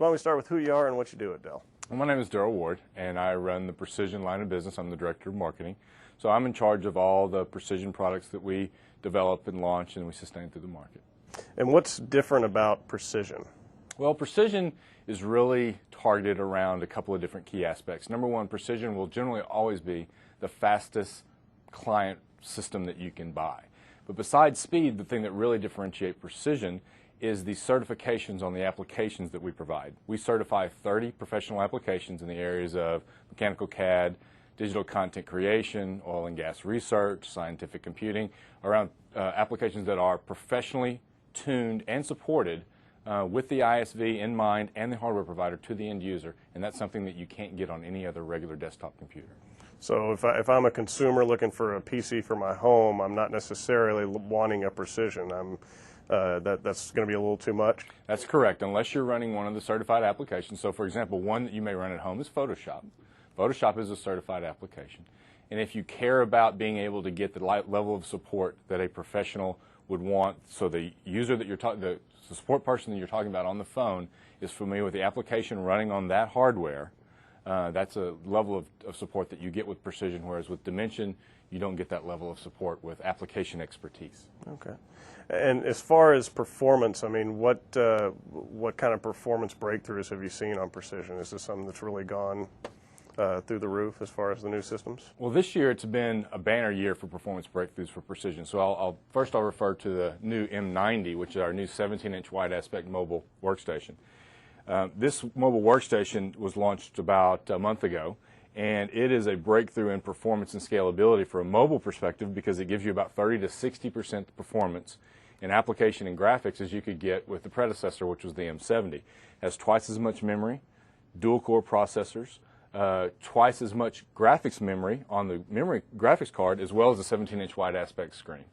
So why don't we start with who you are and what you do at Dell? Well, my name is Darrell Ward, and I run the Precision line of business. I'm the Director of Marketing. So I'm in charge of all the Precision products that we develop and launch and we sustain through the market. And what's different about Precision? Well, Precision is really targeted around a couple of different key aspects. Number one, Precision will generally always be the fastest client system that you can buy. But besides speed, the thing that really differentiates Precision is the certifications on the applications that we provide. We certify 30 professional applications in the areas of mechanical CAD, digital content creation, oil and gas research, scientific computing, around applications that are professionally tuned and supported with the ISV in mind and the hardware provider to the end user, and that's something that you can't get on any other regular desktop computer. So if I'm a consumer looking for a PC for my home, I'm not necessarily wanting a Precision. That's going to be a little too much? That's correct, unless you're running one of the certified applications. So for example, one that you may run at home is Photoshop. Photoshop is a certified application. And if you care about being able to get the level of support that a professional would want, so the user that you're the support person that you're talking about on the phone is familiar with the application running on that hardware, that's a level of support that you get with Precision, whereas with Dimension, you don't get that level of support with application expertise. Okay. And as far as performance, I mean, what kind of performance breakthroughs have you seen on Precision? Is this something that's really gone through the roof as far as the new systems? Well, this year it's been a banner year for performance breakthroughs for Precision. So I'll refer to the new M90, which is our new 17-inch wide aspect mobile workstation. This mobile workstation was launched about a month ago, and it is a breakthrough in performance and scalability for a mobile perspective because it gives you about 30 to 60% performance in application and graphics as you could get with the predecessor, which was the M70. It has twice as much memory, dual-core processors, twice as much graphics memory on the memory graphics card, as well as a 17-inch wide aspect screen.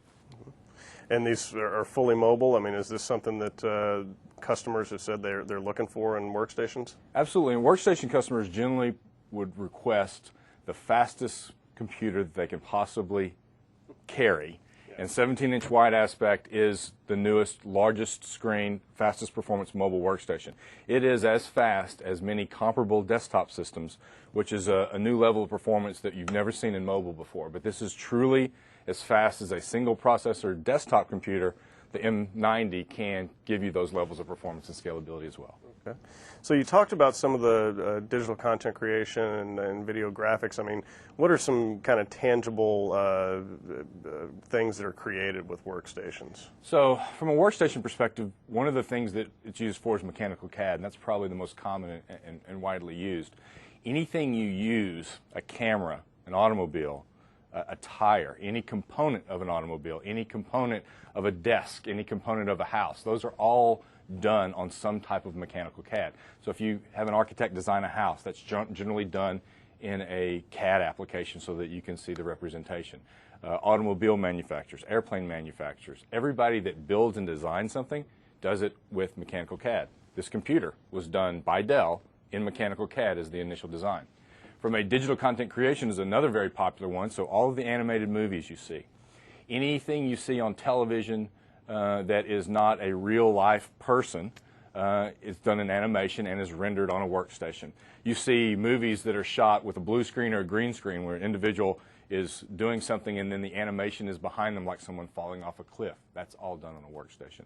And these are fully mobile? I mean, is this something that customers have said they're looking for in workstations? Absolutely. And workstation customers generally would request the fastest computer that they can possibly carry. And 17-inch wide aspect is the newest, largest screen, fastest performance mobile workstation. It is as fast as many comparable desktop systems, which is a new level of performance that you've never seen in mobile before. But this is truly as fast as a single processor desktop computer. The M90 can give you those levels of performance and scalability as well. Okay. So you talked about some of the digital content creation and video graphics. I mean, what are some kind of tangible things that are created with workstations? So from a workstation perspective, one of the things that it's used for is mechanical CAD, and that's probably the most common and widely used. Anything you use, a camera, an automobile, a tire, any component of an automobile, any component of a desk, any component of a house, those are all done on some type of mechanical CAD. So if you have an architect design a house, that's generally done in a CAD application so that you can see the representation. Automobile manufacturers, airplane manufacturers, everybody that builds and designs something does it with mechanical CAD. This computer was done by Dell in mechanical CAD as the initial design. From a digital content creation is another very popular one, so all of the animated movies you see. Anything you see on television that is not a real-life person is done in animation and is rendered on a workstation. You see movies that are shot with a blue screen or a green screen where an individual is doing something and then the animation is behind them like someone falling off a cliff. That's all done on a workstation.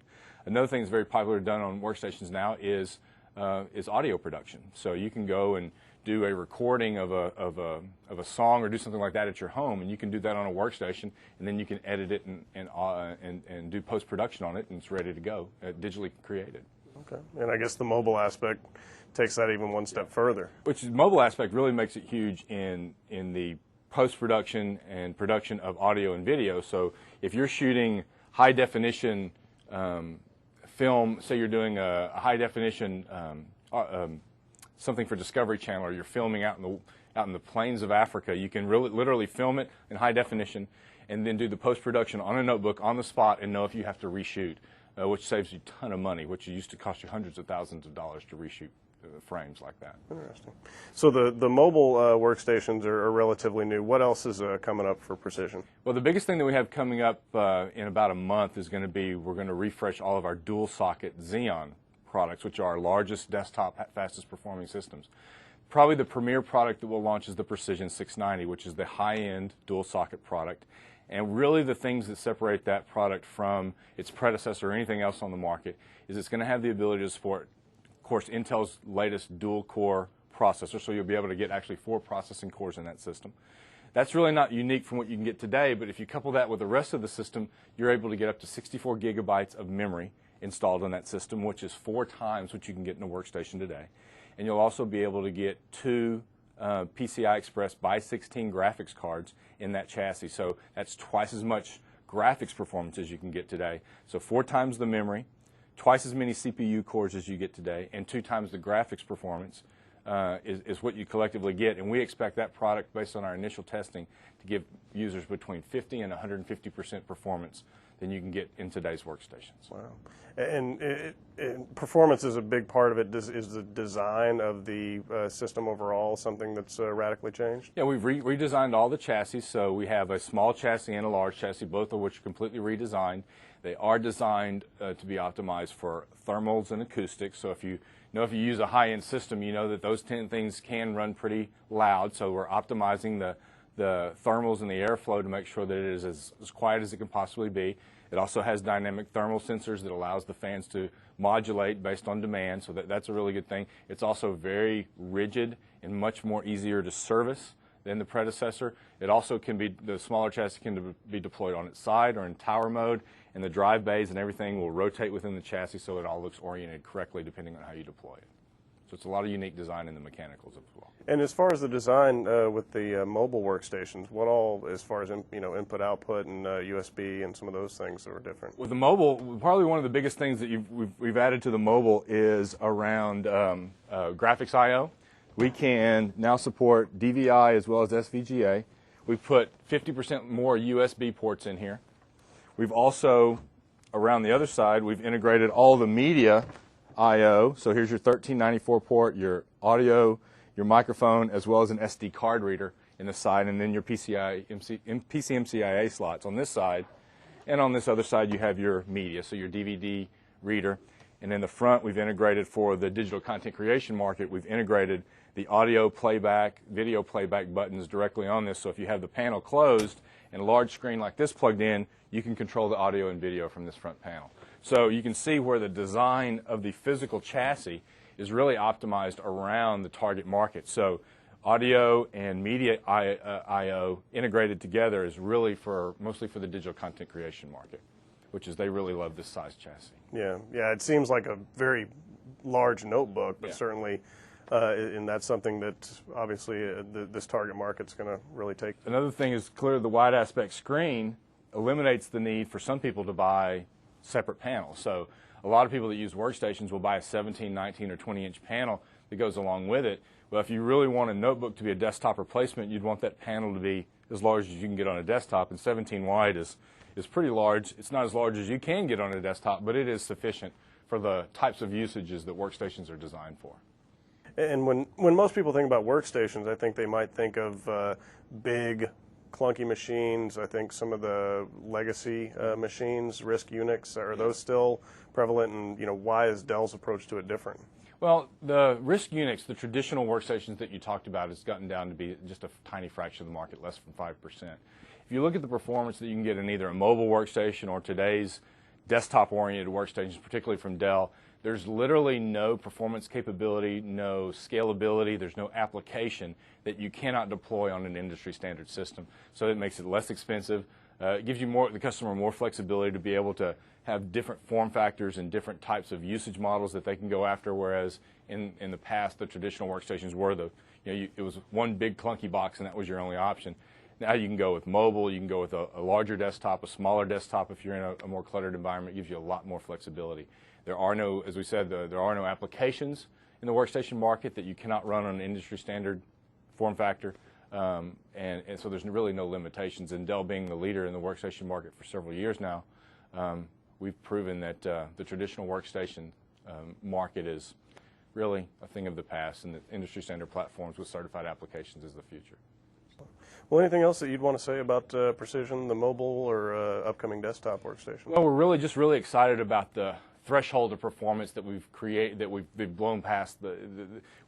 Another thing that's very popular done on workstations now is audio production. So you can go and do a recording of a song or do something like that at your home, and you can do that on a workstation, and then you can edit it and do post-production on it, and it's ready to go, digitally created. Okay, and I guess the mobile aspect takes that even one step further. Which mobile aspect really makes it huge in the post-production and production of audio and video. So if you're shooting high-definition film, say you're doing a high-definition something for Discovery Channel, or you're filming out in the plains of Africa, you can literally film it in high definition and then do the post-production on a notebook on the spot and know if you have to reshoot, which saves you a ton of money, which used to cost you hundreds of thousands of dollars to reshoot frames like that. Interesting. So the mobile workstations are relatively new. What else is coming up for Precision? Well, the biggest thing that we have coming up in about a month is going to be we're going to refresh all of our dual socket Xeon products, which are our largest desktop, fastest performing systems. Probably the premier product that we'll launch is the Precision 690, which is the high-end dual socket product. And really the things that separate that product from its predecessor or anything else on the market is it's going to have the ability to support, of course, Intel's latest dual-core processor, so you'll be able to get actually 4 processing cores in that system. That's really not unique from what you can get today, but if you couple that with the rest of the system, you're able to get up to 64 gigabytes of memory installed in that system, which is 4 times what you can get in a workstation today. And you'll also be able to get 2 PCI Express by 16 graphics cards in that chassis. So that's twice as much graphics performance as you can get today. So 4 times the memory, twice as many CPU cores as you get today, and 2 times the graphics performance is what you collectively get. And we expect that product, based on our initial testing, to give users between 50 and 150% performance than you can get in today's workstations. Wow. And performance is a big part of it. Is the design of the system overall something that's radically changed? Yeah, we've redesigned all the chassis. So we have a small chassis and a large chassis, both of which are completely redesigned. They are designed to be optimized for thermals and acoustics. So if you use a high-end system, you know that those 10 things can run pretty loud. So we're optimizing the thermals and the airflow to make sure that it is as quiet as it can possibly be. It also has dynamic thermal sensors that allows the fans to modulate based on demand, so that's a really good thing. It's also very rigid and much more easier to service than the predecessor. It also can be, the smaller chassis can be deployed on its side or in tower mode, and the drive bays and everything will rotate within the chassis so it all looks oriented correctly depending on how you deploy it. So it's a lot of unique design in the mechanicals as well. And as far as the design with the mobile workstations, what all, as far as input output and USB and some of those things that are different? With the mobile, probably one of the biggest things that we've added to the mobile is around graphics I/O. We can now support DVI as well as SVGA. We've put 50% more USB ports in here. We've also, around the other side, we've integrated all the media I/O. So here's your 1394 port, your audio, your microphone, as well as an SD card reader in the side, and then your PCMCIA slots on this side. And on this other side, you have your media, so your DVD reader. And in the front, we've integrated, for the digital content creation market, we've integrated the audio playback, video playback buttons directly on this. So if you have the panel closed and a large screen like this plugged in, you can control the audio and video from this front panel. So you can see where the design of the physical chassis is really optimized around the target market. So audio and media I/O integrated together is really mostly for the digital content creation market, which is, they really love this size chassis. Yeah, it seems like a very large notebook, but certainly, and that's something that obviously this target market's going to really take. Another thing is, clearly the wide aspect screen eliminates the need for some people to buy separate panels. So a lot of people that use workstations will buy a 17, 19, or 20-inch panel that goes along with it. Well, if you really want a notebook to be a desktop replacement, you'd want that panel to be as large as you can get on a desktop, and 17 wide is pretty large. It's not as large as you can get on a desktop, but it is sufficient for the types of usages that workstations are designed for. And when most people think about workstations, I think they might think of big, clunky machines. I think some of the legacy machines, RISC Unix, are those still prevalent, and why is Dell's approach to it different? Well, the RISC Unix, the traditional workstations that you talked about, has gotten down to be just a tiny fraction of the market, less than 5%. If you look at the performance that you can get in either a mobile workstation or today's desktop-oriented workstations, particularly from Dell, there's literally no performance capability, no scalability, there's no application that you cannot deploy on an industry standard system. So it makes it less expensive. It gives you the customer more flexibility to be able to have different form factors and different types of usage models that they can go after, whereas in the past the traditional workstations were it was one big clunky box and that was your only option. Now you can go with mobile, you can go with a larger desktop, a smaller desktop. If you're in a more cluttered environment, it gives you a lot more flexibility. There are no, as we said, there are no applications in the workstation market that you cannot run on an industry standard form factor, and so there's really no limitations. And Dell, being the leader in the workstation market for several years now, we've proven that the traditional workstation market is really a thing of the past, and that industry standard platforms with certified applications is the future. Well, anything else that you'd want to say about Precision, the mobile or upcoming desktop workstation? Well, we're really excited about the threshold of performance that we've created, that we've blown past the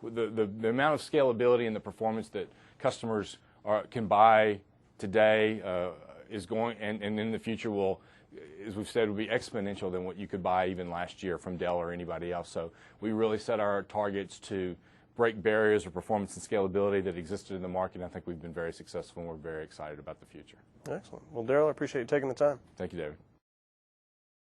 amount of scalability and the performance that customers can buy today is going, and in the future will, as we've said, will be exponential than what you could buy even last year from Dell or anybody else. So we really set our targets to break barriers of performance and scalability that existed in the market, and I think we've been very successful, and we're very excited about the future. Excellent. Well, Daryl, I appreciate you taking the time. Thank you, David.